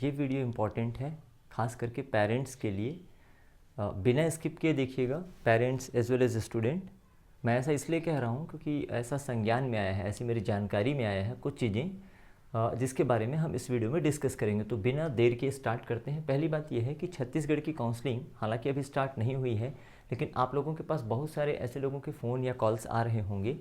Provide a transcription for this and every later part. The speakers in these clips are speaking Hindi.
ये वीडियो इम्पॉर्टेंट है खास करके पेरेंट्स के लिए। बिना स्किप किए देखिएगा, parents as well as student. मैं ऐसा इसलिए कह रहा हूँ क्योंकि ऐसा संज्ञान में आया है, ऐसी मेरी जानकारी में आया है कुछ चीज़ें जिसके बारे में हम इस वीडियो में डिस्कस करेंगे। तो बिना देर के स्टार्ट करते हैं। पहली बात यह है कि छत्तीसगढ़ की काउंसलिंग हालांकि अभी स्टार्ट नहीं हुई है, लेकिन आप लोगों के पास बहुत सारे ऐसे लोगों के फ़ोन या कॉल्स आ रहे होंगे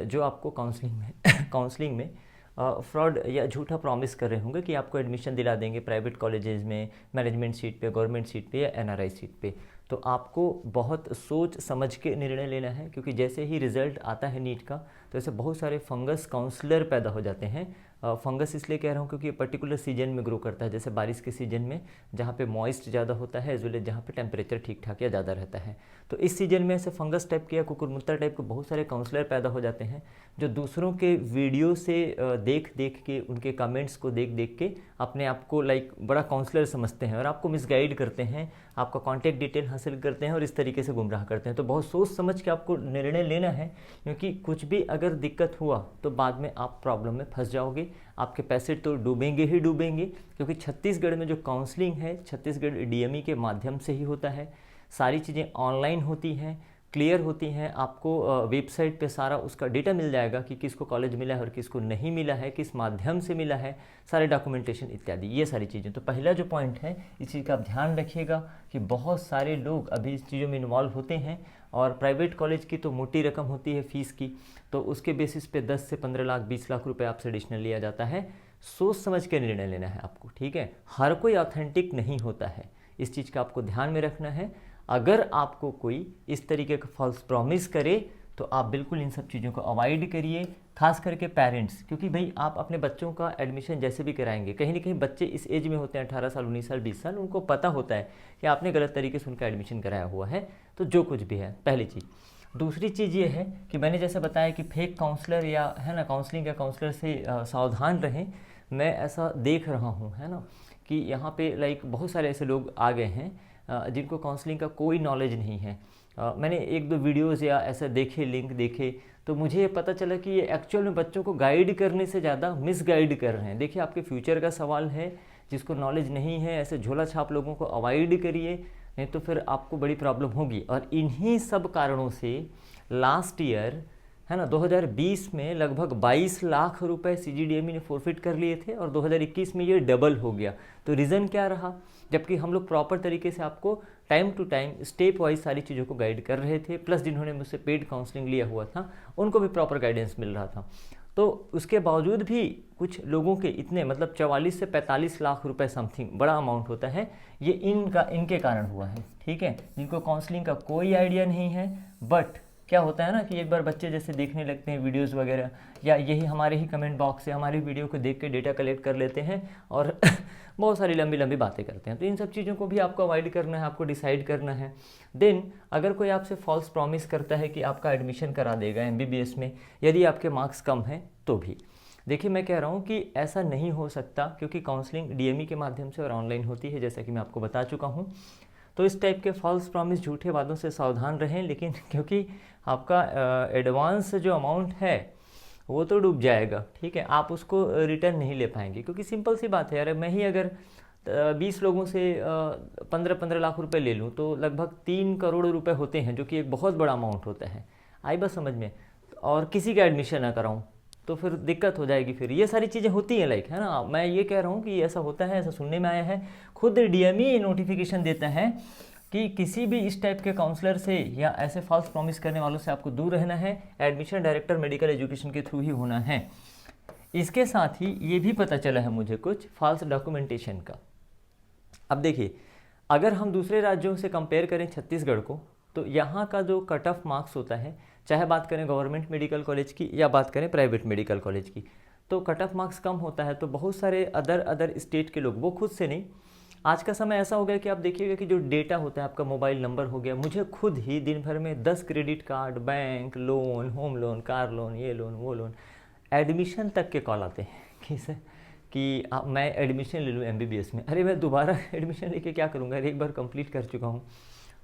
जो आपको काउंसलिंग में फ्रॉड या झूठा प्रॉमिस कर रहे होंगे कि आपको एडमिशन दिला देंगे प्राइवेट कॉलेजेस में, मैनेजमेंट सीट पे, गवर्नमेंट सीट पे या एनआरआई सीट पे। तो आपको बहुत सोच समझ के निर्णय लेना है, क्योंकि जैसे ही रिज़ल्ट आता है नीट का तो ऐसे बहुत सारे फंगस काउंसलर पैदा हो जाते हैं। फंगस इसलिए कह रहा हूँ क्योंकि ये पर्टिकुलर सीजन में ग्रो करता है, जैसे बारिश के सीजन में जहाँ पे मॉइस्ट ज़्यादा होता है, एज वेल एज जहाँ पे टेम्परेचर ठीक ठाक या ज़्यादा रहता है। तो इस सीजन में ऐसे फंगस टाइप के या कुकुरमुत्ता टाइप के बहुत सारे काउंसलर पैदा हो जाते हैं जो दूसरों के वीडियो से देख देख के, उनके कमेंट्स को देख देख के अपने आप को लाइक बड़ा काउंसलर समझते हैं और आपको मिसगाइड करते हैं, आपका कॉन्टैक्ट डिटेल हासिल करते हैं और इस तरीके से गुमराह करते हैं। तो बहुत सोच समझ के आपको निर्णय लेना है, क्योंकि कुछ भी अगर दिक्कत हुआ तो बाद में आप प्रॉब्लम में फंस जाओगे, आपके पैसे तो डूबेंगे ही डूबेंगे। क्योंकि छत्तीसगढ़ में जो काउंसलिंग है छत्तीसगढ़ डीएमई के माध्यम से ही होता है, सारी चीज़ें ऑनलाइन होती हैं, क्लियर होती हैं। आपको वेबसाइट पे सारा उसका डेटा मिल जाएगा कि किसको कॉलेज मिला है और किसको नहीं मिला है, किस माध्यम से मिला है, सारे डॉक्यूमेंटेशन इत्यादि, ये सारी चीज़ें। तो पहला जो पॉइंट है इस चीज़ का आप ध्यान रखिएगा कि बहुत सारे लोग अभी इस चीज़ों में इन्वॉल्व होते हैं और प्राइवेट कॉलेज की तो मोटी रकम होती है फ़ीस की, तो उसके बेसिस पे 10 से 15 लाख 20 लाख रुपए आपसे एडिशनल लिया जाता है। सोच समझ के निर्णय लेना है आपको, ठीक है। हर कोई ऑथेंटिक नहीं होता है, इस चीज़ का आपको ध्यान में रखना है। अगर आपको कोई इस तरीके का फॉल्स प्रॉमिस करे तो आप बिल्कुल इन सब चीज़ों को अवॉइड करिए, खास करके पेरेंट्स। क्योंकि भाई आप अपने बच्चों का एडमिशन जैसे भी कराएंगे, कहीं ना कहीं बच्चे इस एज में होते हैं 18 साल, 19 साल, 20 साल, उनको पता होता है कि आपने गलत तरीके से उनका एडमिशन कराया हुआ है। तो जो कुछ भी है, पहली चीज़। दूसरी चीज़ ये है कि मैंने जैसे बताया कि फेक काउंसलर या है ना काउंसलिंग या काउंसलर से सावधान रहें। मैं ऐसा देख रहा हूँ, है ना, कि यहाँ पे लाइक बहुत सारे ऐसे लोग आ गए हैं जिनको काउंसलिंग का कोई नॉलेज नहीं है। मैंने एक दो वीडियोज़ या ऐसे देखे, लिंक देखे, तो मुझे ये पता चला कि ये एक्चुअल में बच्चों को गाइड करने से ज़्यादा मिसगाइड कर रहे हैं। देखिए, आपके फ्यूचर का सवाल है, जिसको नॉलेज नहीं है ऐसे झोला छाप लोगों को अवॉइड करिए, नहीं तो फिर आपको बड़ी प्रॉब्लम होगी। और इन्हीं सब कारणों से लास्ट ईयर, है ना, 2020 में लगभग 22 लाख रुपए सीजीडीएमई ने फॉरफिट कर लिए थे और 2021 में ये डबल हो गया। तो रीज़न क्या रहा? जबकि हम लोग प्रॉपर तरीके से आपको time to time step wise सारी चीज़ों को गाइड कर रहे थे, प्लस जिन्होंने मुझसे पेड काउंसलिंग लिया हुआ था उनको भी प्रॉपर गाइडेंस मिल रहा था। तो उसके बावजूद भी कुछ लोगों के इतने, मतलब 44 से 45 लाख रुपए समथिंग, बड़ा अमाउंट होता है ये, इनके कारण हुआ है, ठीक है, जिनको काउंसलिंग का कोई आइडिया नहीं है। बट क्या होता है ना कि एक बार बच्चे जैसे देखने लगते हैं वीडियोस वगैरह, या यही हमारे ही कमेंट बॉक्स से हमारी वीडियो को देख के डेटा कलेक्ट कर लेते हैं और बहुत सारी लंबी लंबी बातें करते हैं। तो इन सब चीज़ों को भी आपको अवॉइड करना है, आपको डिसाइड करना है। देन अगर कोई आपसे फॉल्स प्रॉमिस करता है कि आपका एडमिशन करा देगा एमबीबीएस में यदि आपके मार्क्स कम हैं तो भी, देखिए मैं कह रहा हूँ कि ऐसा नहीं हो सकता, क्योंकि काउंसलिंग डीएमई के माध्यम से और ऑनलाइन होती है, जैसा कि मैं आपको बता चुका हूँ। तो इस टाइप के फॉल्स प्रॉमिस, झूठे वादों से सावधान रहें। लेकिन क्योंकि आपका एडवांस जो अमाउंट है वो तो डूब जाएगा, ठीक है, आप उसको रिटर्न नहीं ले पाएंगे। क्योंकि सिंपल सी बात है यार, मैं ही अगर 20 लोगों से 15-15 लाख रुपए ले लूँ तो लगभग 3 करोड़ रुपए होते हैं, जो कि एक बहुत बड़ा अमाउंट होता है। आई बात समझ में? और किसी का एडमिशन ना कराऊँ तो फिर दिक्कत हो जाएगी। फिर ये सारी चीज़ें होती हैं, लाइक, है ना। मैं ये कह रहा हूँ कि ऐसा होता है, ऐसा सुनने में आया है, खुद डीएमई नोटिफिकेशन देता है कि किसी भी इस टाइप के काउंसलर से या ऐसे फॉल्स प्रॉमिस करने वालों से आपको दूर रहना है, एडमिशन डायरेक्टर मेडिकल एजुकेशन के थ्रू ही होना है। इसके साथ ही ये भी पता चला है मुझे कुछ फॉल्स डॉक्यूमेंटेशन का। अब देखिए, अगर हम दूसरे राज्यों से कंपेयर करें छत्तीसगढ़ को, तो यहाँ का जो कट ऑफ मार्क्स होता है, चाहे बात करें गवर्नमेंट मेडिकल कॉलेज की या बात करें प्राइवेट मेडिकल कॉलेज की, तो कट ऑफ मार्क्स कम होता है। तो बहुत सारे अदर स्टेट के लोग, वो खुद से नहीं, आज का समय ऐसा हो गया कि आप देखिएगा कि जो डेटा होता है, आपका मोबाइल नंबर हो गया, मुझे खुद ही दिन भर में 10 credit card, bank loan, home loan, car loan, ये लोन, वो लोन, एडमिशन तक के कॉल आते हैं कि मैं एडमिशन ले लूँ एमबीबीएस में। अरे मैं दोबारा एडमिशन लेके क्या करूँगा? एक बार कंप्लीट कर चुका हूँ।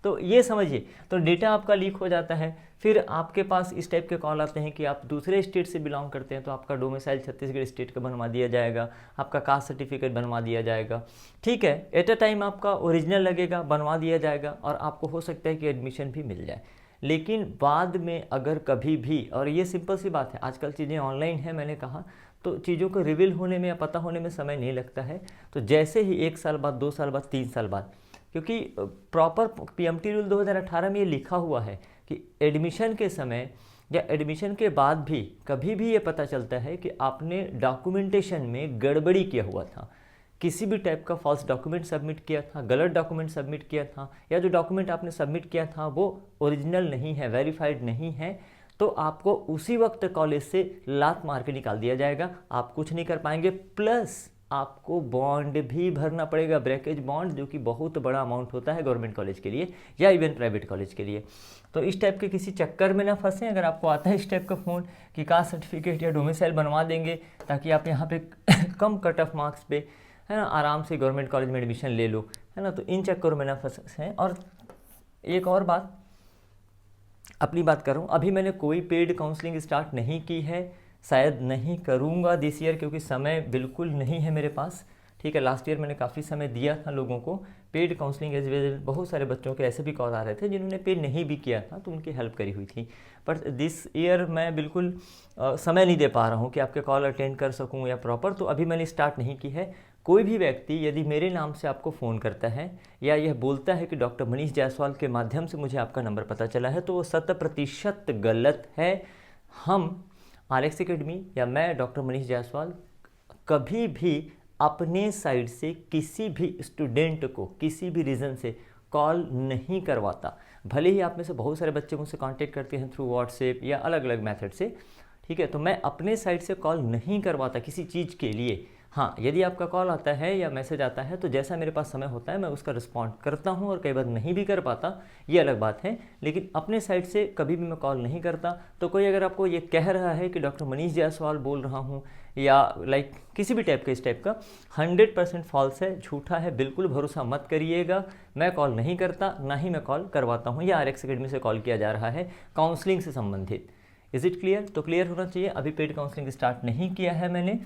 तो ये समझिए, तो डेटा आपका लीक हो जाता है, फिर आपके पास इस टाइप के कॉल आते हैं कि आप दूसरे स्टेट से बिलोंग करते हैं तो आपका डोमिसाइल छत्तीसगढ़ स्टेट का बनवा दिया जाएगा, आपका कास्ट सर्टिफिकेट बनवा दिया जाएगा, ठीक है, एट अ टाइम आपका ओरिजिनल लगेगा, बनवा दिया जाएगा और आपको हो सकता है कि एडमिशन भी मिल जाए। लेकिन बाद में अगर कभी भी, और ये सिंपल सी बात है, आजकल चीज़ें ऑनलाइन है मैंने कहा, तो चीज़ों को रिवील होने में या पता होने में समय नहीं लगता है। तो जैसे ही 1 साल बाद, 2 साल बाद, 3 साल बाद, क्योंकि प्रॉपर पीएमटी रूल 2018 में ये लिखा हुआ है कि एडमिशन के समय या एडमिशन के बाद भी कभी भी ये पता चलता है कि आपने डॉक्यूमेंटेशन में गड़बड़ी किया हुआ था, किसी भी टाइप का फॉल्स डॉक्यूमेंट सबमिट किया था, गलत डॉक्यूमेंट सबमिट किया था, या जो डॉक्यूमेंट आपने सबमिट किया था वो ओरिजिनल नहीं है, वेरीफाइड नहीं है, तो आपको उसी वक्त कॉलेज से लात मार के निकाल दिया जाएगा, आप कुछ नहीं कर पाएंगे। प्लस आपको बॉन्ड भी भरना पड़ेगा, ब्रेकेज बॉन्ड, जो कि बहुत बड़ा अमाउंट होता है गवर्नमेंट कॉलेज के लिए या इवन प्राइवेट कॉलेज के लिए। तो इस टाइप के किसी चक्कर में ना फंसें। अगर आपको आता है इस टाइप का फ़ोन कि कास्ट सर्टिफिकेट या डोमिसाइल बनवा देंगे ताकि आप यहाँ पे कम कट ऑफ मार्क्स पे, है ना, आराम से गवर्नमेंट कॉलेज में एडमिशन ले लो, है ना, तो इन चक्करों में ना फंसें। और एक और बात, अपनी बात कर रहा हूँ, अभी मैंने कोई पेड काउंसलिंग स्टार्ट नहीं की है, शायद नहीं करूँगा दिस ईयर, क्योंकि समय बिल्कुल नहीं है मेरे पास, ठीक है। लास्ट ईयर मैंने काफ़ी समय दिया था लोगों को पेड काउंसलिंग एज वेल, बहुत सारे बच्चों के ऐसे भी कॉल आ रहे थे जिन्होंने पेड नहीं भी किया था, तो उनकी हेल्प करी हुई थी। बट दिस ईयर मैं बिल्कुल समय नहीं दे पा रहा हूँ कि आपके कॉल अटेंड कर सकूँ या प्रॉपर, तो अभी मैंने स्टार्ट नहीं की है। कोई भी व्यक्ति यदि मेरे नाम से आपको फ़ोन करता है या यह बोलता है कि डॉक्टर मनीष जायसवाल के माध्यम से मुझे आपका नंबर पता चला है, तो वो 100% गलत है। हम RX एकेडमी या मैं डॉक्टर मनीष जायसवाल कभी भी अपने साइड से किसी भी स्टूडेंट को किसी भी रीज़न से कॉल नहीं करवाता। भले ही आप में से बहुत सारे बच्चे मुझसे कांटेक्ट करते हैं थ्रू व्हाट्सएप या अलग अलग मेथड से, ठीक है, तो मैं अपने साइड से कॉल नहीं करवाता किसी चीज़ के लिए। हाँ, यदि आपका कॉल आता है या मैसेज आता है तो जैसा मेरे पास समय होता है मैं उसका रिस्पॉन्ड करता हूँ, और कई बार नहीं भी कर पाता, ये अलग बात है, लेकिन अपने साइड से कभी भी मैं कॉल नहीं करता। तो कोई अगर आपको ये कह रहा है कि डॉक्टर मनीष जायसवाल बोल रहा हूँ या लाइक किसी भी टाइप का इस टाइप का, 100% फॉल्स है, झूठा है, बिल्कुल भरोसा मत करिएगा। मैं कॉल नहीं करता, ना ही मैं कॉल करवाता हूँ, या RX एकेडमी से कॉल किया जा रहा है काउंसलिंग से संबंधित। Is it clear? तो क्लियर होना चाहिए। अभी पेड काउंसलिंग स्टार्ट नहीं किया है मैंने।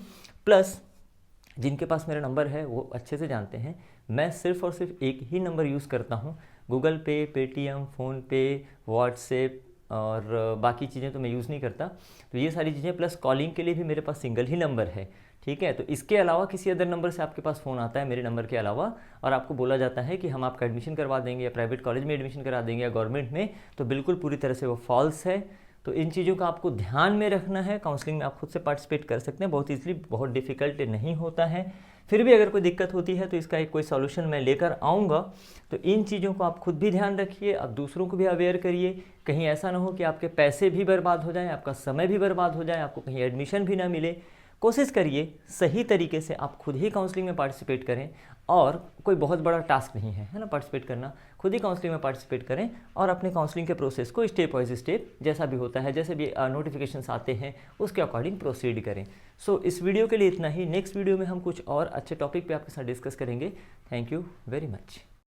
प्लस जिनके पास मेरा नंबर है वो अच्छे से जानते हैं, मैं सिर्फ और सिर्फ एक ही नंबर यूज़ करता हूँ। गूगल पे, पेटीएम, फ़ोनपे, व्हाट्सएप और बाकी चीज़ें तो मैं यूज़ नहीं करता। तो ये सारी चीज़ें, प्लस कॉलिंग के लिए भी मेरे पास सिंगल ही नंबर है, ठीक है। तो इसके अलावा किसी अदर नंबर से आपके पास फ़ोन आता है मेरे नंबर के अलावा, और आपको बोला जाता है कि हम आपका एडमिशन करवा देंगे या प्राइवेट कॉलेज में एडमिशन करा देंगे या गवर्नमेंट में, तो बिल्कुल पूरी तरह से वो फॉल्स है। तो इन चीज़ों का आपको ध्यान में रखना है। काउंसलिंग में आप खुद से पार्टिसिपेट कर सकते हैं, बहुत ईजिली, बहुत डिफिकल्ट नहीं होता है। फिर भी अगर कोई दिक्कत होती है तो इसका एक कोई सॉल्यूशन मैं लेकर आऊँगा। तो इन चीज़ों को आप खुद भी ध्यान रखिए, आप दूसरों को भी अवेयर करिए। कहीं ऐसा ना हो कि आपके पैसे भी बर्बाद हो जाएं, आपका समय भी बर्बाद हो जाए, आपको कहीं एडमिशन भी ना मिले। कोशिश करिए सही तरीके से आप खुद ही काउंसलिंग में पार्टिसिपेट करें, और कोई बहुत बड़ा टास्क नहीं है ना पार्टिसिपेट करना। खुद ही काउंसलिंग में पार्टिसिपेट करें और अपने काउंसलिंग के प्रोसेस को स्टेप बाय स्टेप, जैसा भी होता है, जैसे भी नोटिफिकेशंस आते हैं उसके अकॉर्डिंग प्रोसीड करें। सो इस वीडियो के लिए इतना ही। नेक्स्ट वीडियो में हम कुछ और अच्छे टॉपिक पे आपके साथ डिस्कस करेंगे। Thank you very much.